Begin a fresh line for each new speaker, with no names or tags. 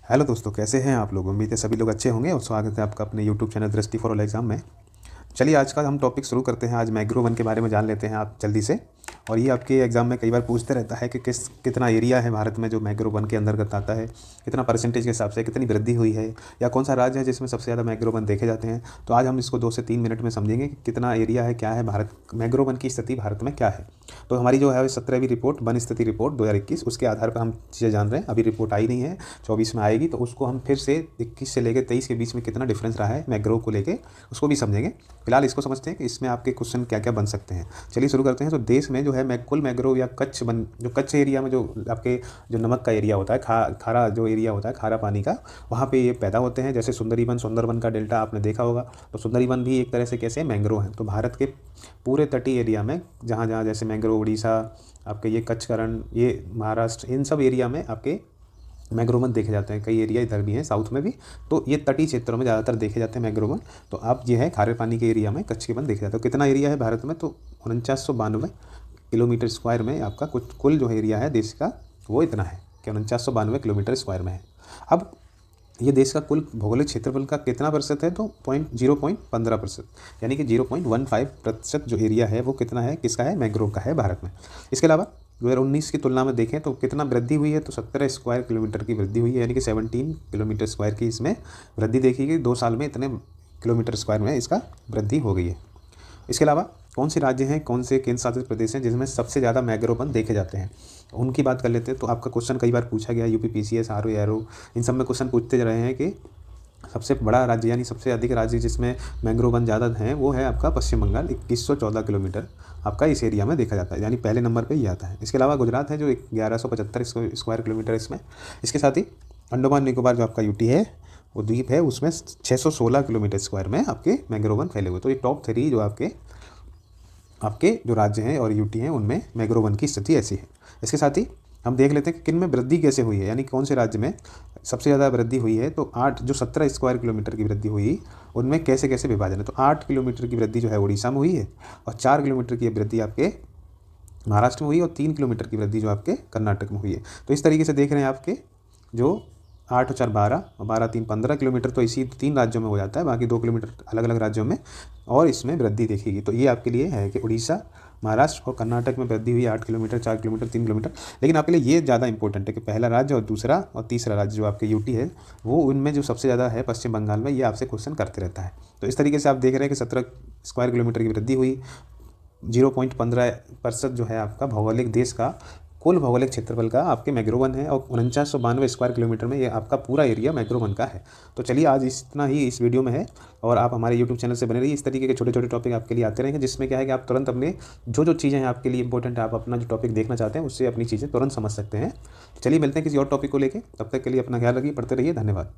Hello दोस्तों, कैसे हैं आप लोग। उम्मीद है सभी लोग अच्छे होंगे और स्वागत है आपका अपने यूट्यूब चैनल दृष्टि फॉर ऑल एग्जाम में। चलिए आज का हम टॉपिक शुरू करते हैं। आज मैग्रो वन के बारे में जान लेते हैं आप जल्दी से। और ये आपके एग्जाम में कई बार पूछते रहता है कि कितना एरिया है भारत में जो मैग्रो वन के अंतर्गत आता है, कितना परसेंटेज के हिसाब से कितनी वृद्धि हुई है, या कौन सा राज्य है जिसमें सबसे ज़्यादा मैग्रो वन देखे जाते हैं। तो आज हम इसको 2 से 3 मिनट में समझेंगे कि कितना एरिया है, क्या है भारत मैग्रो वन की स्थिति भारत में क्या है। तो हमारी जो है 17वीं रिपोर्ट वन स्थिति रिपोर्ट 2021, उसके आधार पर हम चीज़ें जान रहे हैं। अभी रिपोर्ट आई नहीं है, 24 में आएगी, तो उसको हम फिर से 21 से लेकर 23 के बीच में कितना डिफरेंस रहा है मैग्रो को लेके, उसको भी समझेंगे। फिलहाल इसको समझते हैं कि इसमें आपके क्वेश्चन क्या क्या बन सकते हैं। चलिए शुरू करते हैं। तो देश में जो है कुल मैग्रो या जो कच्छ एरिया में जो आपके जो नमक का एरिया होता है, खारा जो एरिया होता है, खारा पानी का, वहाँ पे ये पैदा होते हैं। जैसे सुंदरबन का डेल्टा आपने देखा होगा, तो सुंदरबन भी एक तरह से कैसे मैंग्रो है। तो भारत के पूरे तटीय एरिया में जहाँ जहाँ जैसे मैंग्रो, उड़ीसा, आपके ये कच्छकरण, ये महाराष्ट्र, इन सब एरिया में आपके मैग्रोवन देखे जाते हैं। कई एरिया इधर भी हैं, साउथ में भी। तो ये तटीय क्षेत्रों में ज़्यादातर देखे जाते हैं मैग्रोवन। तो आप ये है खारे पानी के एरिया में कच्छ के वन देखे जाते हो। कितना एरिया है भारत में, तो 4992 किलोमीटर स्क्वायर में आपका कुल जो एरिया है देश का, वो इतना है कि 4992 किलोमीटर स्क्वायर में है। अब ये देश का कुल भौगोलिक क्षेत्रफल का कितना प्रतिशत है, तो 0.15%, यानी कि 0.15% जो एरिया है वो कितना है, किसका है, मैंग्रोव का है भारत में। इसके अलावा 2019 की तुलना में देखें तो कितना वृद्धि हुई है, तो 17 स्क्वायर किलोमीटर की वृद्धि हुई है, यानी कि 17 किलोमीटर स्क्वायर की इसमें वृद्धि देखी गई। 2 साल में इतने किलोमीटर स्क्वायर में इसका वृद्धि हो गई है। इसके अलावा कौन से राज्य हैं, कौन से केंद्र शासित प्रदेश हैं जिसमें सबसे ज़्यादा मैग्रोवन देखे जाते हैं, उनकी बात कर लेते हैं। तो आपका क्वेश्चन कई बार पूछा गया, यूपी पीसीएस, आरओ एआरओ, इन सब में क्वेश्चन पूछते रहे हैं कि सबसे बड़ा राज्य यानी सबसे अधिक राज्य जिसमें मैंग्रोवन ज़्यादा हैं वो है आपका पश्चिम बंगाल। 2114 किलोमीटर आपका इस एरिया में देखा जाता है, यानी पहले नंबर पे ही आता है। इसके अलावा गुजरात है जो 1175 स्क्वायर किलोमीटर इसमें। इसके साथ ही अंडमान निकोबार जो आपका यूटी है, वो द्वीप है, उसमें 616 किलोमीटर स्क्वायर में आपके मैंग्रोवन फैले हुए। तो ये टॉप 3 जो आपके जो राज्य हैं और यूटी हैं उनमें मैग्रोवन की स्थिति ऐसी है। इसके साथ ही हम देख लेते हैं कि किन में वृद्धि कैसे हुई है, यानी कौन से राज्य में सबसे ज़्यादा वृद्धि हुई है। तो 17 स्क्वायर किलोमीटर की वृद्धि हुई, उनमें कैसे कैसे विभाजन है। तो 8 किलोमीटर की वृद्धि जो है उड़ीसा में हुई है, और 4 किलोमीटर की वृद्धि आपके महाराष्ट्र में हुई, और 3 किलोमीटर की वृद्धि जो आपके कर्नाटक में हुई है। तो इस तरीके से देख रहे हैं आपके जो 8 और 4 12 और 12 3 15 किलोमीटर तो इसी 3 राज्यों में हो जाता है, बाकी 2 किलोमीटर अलग अलग राज्यों में और इसमें वृद्धि देखेगी। तो ये आपके लिए है कि उड़ीसा, महाराष्ट्र और कर्नाटक में वृद्धि हुई 8 किलोमीटर, 4 किलोमीटर, 3 किलोमीटर। लेकिन आपके लिए ये ज़्यादा इंपॉर्टेंट है कि पहला राज्य और दूसरा और तीसरा राज्य जो आपके यूटी है, वो उनमें जो सबसे ज़्यादा है पश्चिम बंगाल में, ये आपसे क्वेश्चन करते रहता है। तो इस तरीके से आप देख रहे हैं कि 17 स्क्वायर किलोमीटर की वृद्धि हुई, 0.15% जो है आपका भौगोलिक देश का कुल भौगोलिक क्षेत्रफल का आपके मैग्रोवन है, और 4992 स्क्वायर किलोमीटर में ये आपका पूरा एरिया मैग्रोवन का है। तो चलिए आज इतना ही इस वीडियो में है, और आप हमारे यूट्यूब चैनल से बने रहिए। इस तरीके के छोटे छोटे टॉपिक आपके लिए आते रहेंगे, जिसमें क्या है कि आप तुरंत अपने जो चीज़ें हैं आपके लिए इंपॉर्टेंट है, आप अपना जो टॉपिक देखना चाहते हैं उससे अपनी चीज़ें तुरंत समझ सकते हैं। चलिए मिलते हैं किसी और टॉपिक को लेकर, तब तक के लिए अपना ख्याल रखिए, पढ़ते रहिए। धन्यवाद।